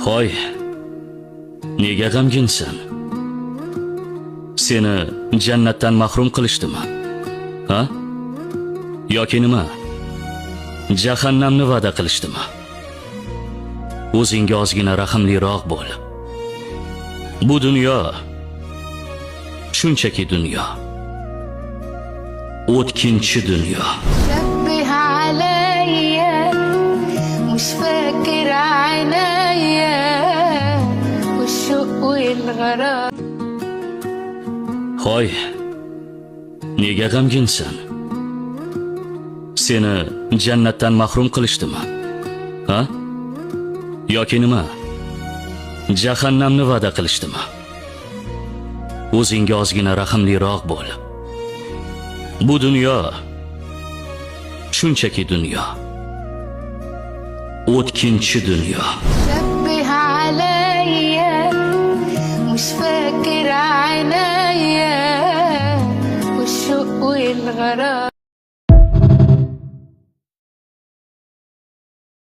Hoy, nega g'amginsan? Seni jannatdan mahrum qilishdimi? Ha? Yoki nima? Jahannamni va'da qilishdimi? O'zingga ozgina rahmliroq bo'l. Bu dunyo shunchaki dunyo. O'tkinchi dunyo. شبه عليا مش فاكر عينيا والشوق والغرام. Hoy, nega g'amginsan? Seni jannatdan mahrum qilishdimi? Ha? Yoki nima? Jahannamni va'da qilishdimi? O'zingga ozgina rahmliroq bo'l. Bu dunyo shunchaki dunyo. O'tkinchi dunyo. شبه عليا مش فاكر عينيا والشوق والغرام.